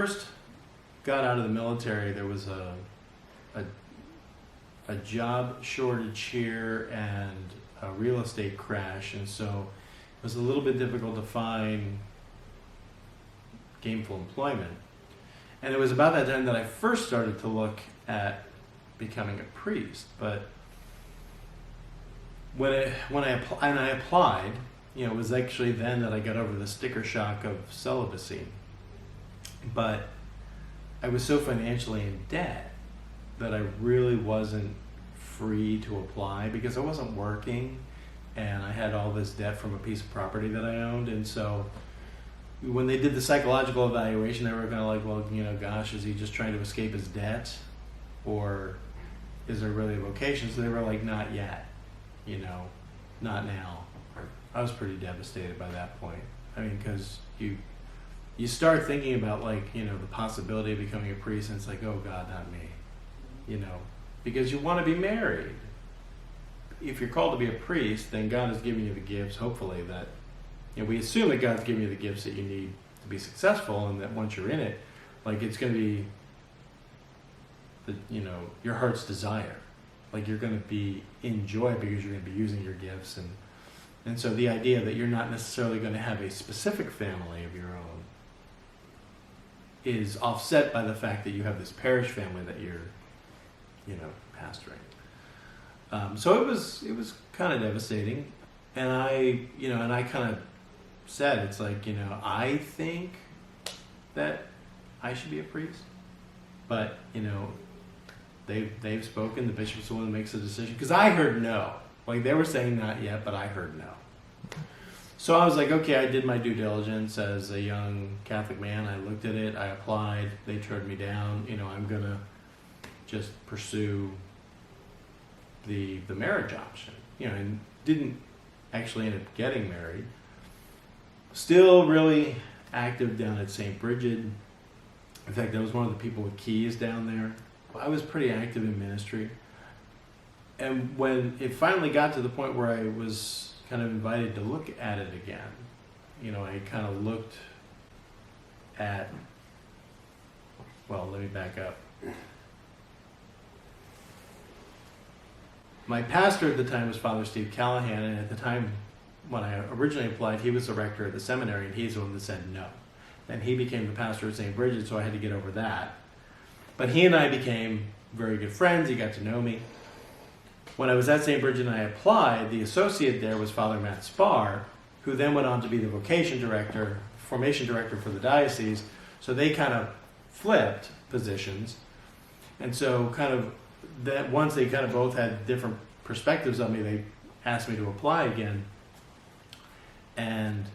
first got out of the military, there was a job shortage here and a real estate crash, and so it was a little bit difficult to find gainful employment. And it was about that time that I first started to look at becoming a priest. But when I applied, it was actually then that I got over the sticker shock of celibacy. But I was so financially in debt that I really wasn't free to apply because I wasn't working and I had all this debt from a piece of property that I owned. And so when they did the psychological evaluation, they were kind of like, well, gosh, is he just trying to escape his debt, or is there really a vocation? So they were like, not yet, not now. I was pretty devastated by that point. I mean, because you start thinking about the possibility of becoming a priest, and it's like, oh God, not me, because you want to be married. If you're called to be a priest, then God has given you the gifts, hopefully, that we assume that God's giving you the gifts that you need to be successful, and that once you're in it, it's going to be your heart's desire. You're going to be in joy because you're going to be using your gifts, and so the idea that you're not necessarily going to have a specific family of your own is offset by the fact that you have this parish family that you're pastoring. So it was kind of devastating, and I kind of said, it's I think that I should be a priest, but they've spoken. The bishop's the one that makes the decision, because I heard no. They were saying not yet, but I heard no. So I was like, okay, I did my due diligence as a young Catholic man. I looked at it, I applied, they turned me down. I'm gonna just pursue the marriage option. And didn't actually end up getting married. Still really active down at St. Bridget. In fact, I was one of the people with keys down there. I was pretty active in ministry. And when it finally got to the point where I was kind of invited to look at it again, I kind of looked at, let me back up. My pastor at the time was Father Steve Callahan, and at the time when I originally applied, he was the rector of the seminary, and he's the one that said no. Then he became the pastor at St. Bridget, so I had to get over that. But he and I became very good friends. He got to know me. When I was at St. Bridget and I applied, the associate there was Father Matt Spar, who then went on to be the formation director for the diocese. So they kind of flipped positions. And so that once they kind of both had different perspectives of me, they asked me to apply again. And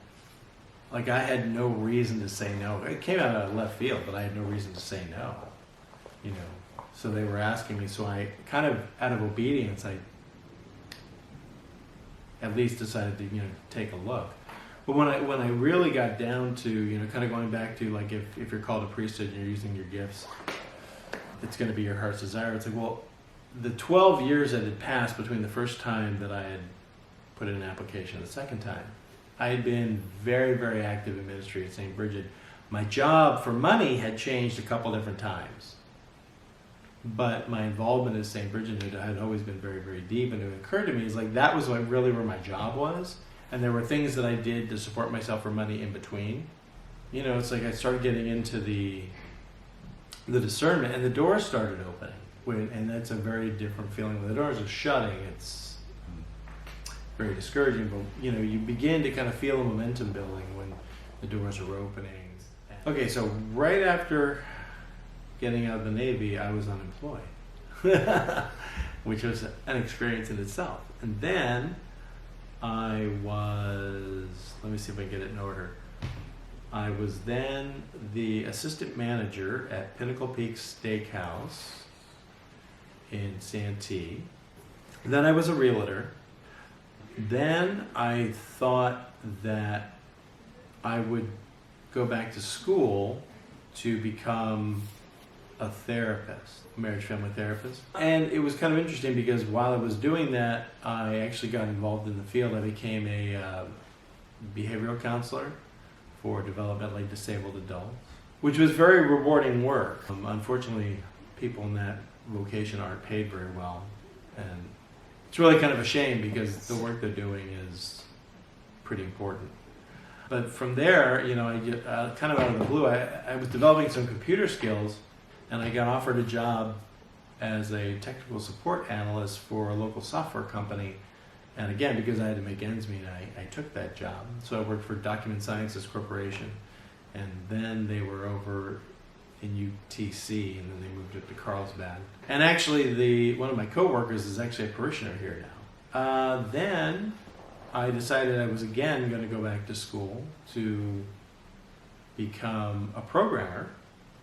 I had no reason to say no. It came out of left field, but I had no reason to say no. So they were asking me, so I kind of, out of obedience, I at least decided to take a look. But when I really got down to kind of going back to if you're called a priesthood and you're using your gifts, it's going to be your heart's desire. It's the 12 years that had passed between the first time that I had put in an application and the second time, I had been very, very active in ministry at St. Bridget. My job for money had changed a couple different times, but my involvement at St. Bridget had always been very, very deep, and it occurred to me that was really where my job was, and there were things that I did to support myself for money in between. It's I started getting into the discernment, and the doors started opening, and that's a very different feeling. When the doors are shutting, it's very discouraging, but you begin to kind of feel the momentum building when the doors are opening. Okay, so right after getting out of the Navy, I was unemployed, which was an experience in itself. And then I was, let me see if I can get it in order. I was then the assistant manager at Pinnacle Peak Steakhouse in Santee. Then I was a realtor. Then I thought that I would go back to school to become a therapist, a marriage family therapist. And it was kind of interesting because while I was doing that, I actually got involved in the field. I became a behavioral counselor for developmentally disabled adults. which was very rewarding work. Unfortunately, people in that vocation aren't paid very well, and it's really kind of a shame because the work they're doing is pretty important. But from there, you know, I get kind of out of the blue, I was developing some computer skills, and I got offered a job as a technical support analyst for a local software company. And again, because I had to make ends meet, I took that job. So I worked for Document Sciences Corporation, and then they were over in UTC, and then they moved up to Carlsbad. And actually, one of my coworkers is actually a parishioner here now. Then I decided I was again going to go back to school to become a programmer.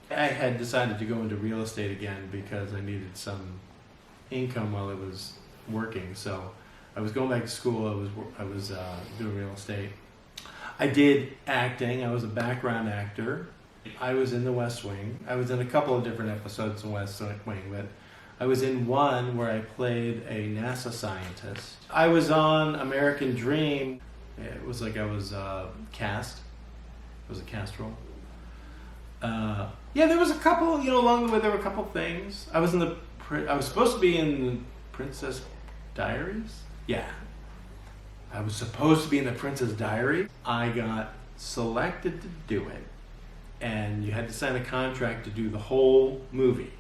I had decided to go into real estate again because I needed some income while I was working. So I was going back to school. I was doing real estate. I did acting. I was a background actor. I was in the West Wing. I was in a couple of different episodes in West Wing, but I was in one where I played a NASA scientist. I was on American Dream. It was like I was cast. It was a cast role. Yeah, there was a couple, you know, along the way there were a couple things. I was supposed to be in the Princess Diaries. Yeah. I was supposed to be in the Princess Diaries. I got selected to do it. And you had to sign a contract to do the whole movie.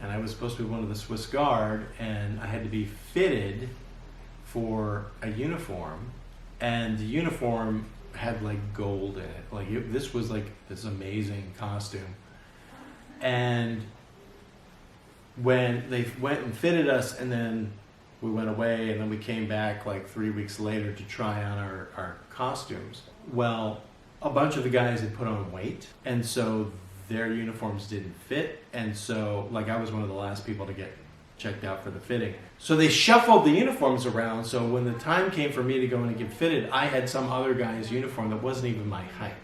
And I was supposed to be one of the Swiss Guard, and I had to be fitted for a uniform. And the uniform had like gold in it. Like this was like this amazing costume. And when they went and fitted us, and then we went away, and then we came back like 3 weeks later to try on our costumes. Well, a bunch of the guys had put on weight, and so their uniforms didn't fit, and so like I was one of the last people to get checked out for the fitting. So they shuffled the uniforms around, so when the time came for me to go in and get fitted, I had some other guy's uniform that wasn't even my height.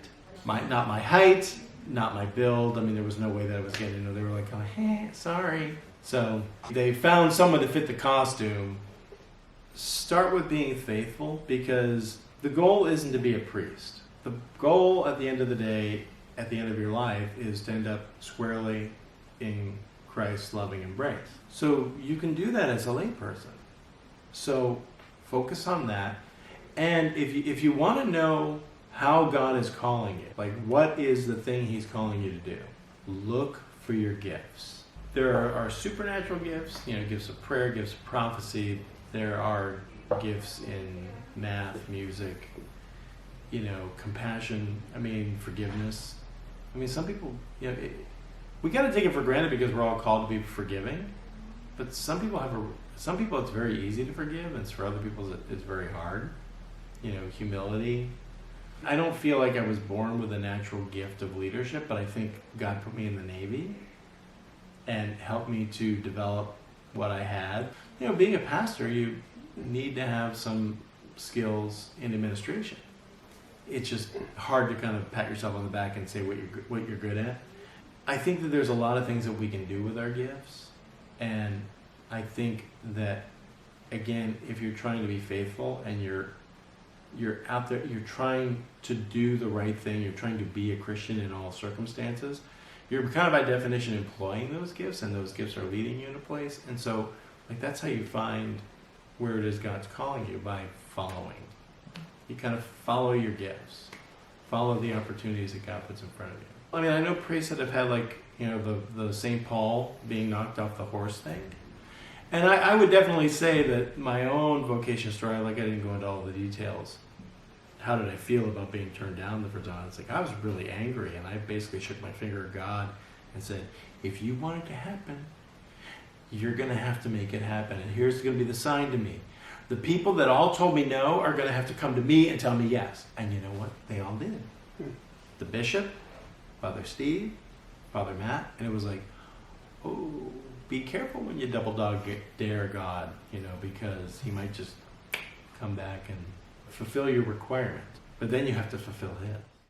Not my height, not my build. I mean, there was no way that I was getting in. They were like, oh, hey, sorry. So they found someone to fit the costume. Start with being faithful, because the goal isn't to be a priest. The goal at the end of the day, at the end of your life, is to end up squarely in Christ's loving embrace. So you can do that as a layperson. So focus on that. And if you want to know how God is calling you, like what is the thing He's calling you to do, look for your gifts. There are supernatural gifts, you know, gifts of prayer, gifts of prophecy. There are gifts in math, music, you know, compassion, forgiveness. Some people, you know, we got to take it for granted because we're all called to be forgiving. But some people it's very easy to forgive, and for other people it's very hard. You know, humility. I don't feel like I was born with a natural gift of leadership, but I think God put me in the Navy and helped me to develop what I had. You know, being a pastor, you need to have some skills in administration. It's just hard to kind of pat yourself on the back and say what you're good at. I think that there's a lot of things that we can do with our gifts, and I think that, again, if you're trying to be faithful and you're out there, you're trying to do the right thing, you're trying to be a Christian in all circumstances, you're kind of by definition employing those gifts, and those gifts are leading you in a place. And so, like, that's how you find where it is God's calling you, by following. You kind of follow your gifts, follow the opportunities that God puts in front of you. I know priests that have had, like, you know, the St. Paul being knocked off the horse thing. And I would definitely say that my own vocation story, I didn't go into all the details. How did I feel about being turned down the first time? It's like, I was really angry, and I basically shook my finger at God and said, if you want it to happen, you're going to have to make it happen. And here's going to be the sign to me. The people that all told me no are going to have to come to me and tell me yes. And you know what? They all did. The bishop, Father Steve, Father Matt, and it was like, oh, be careful when you double dog dare God, you know, because He might just come back and fulfill your requirement. But then you have to fulfill His.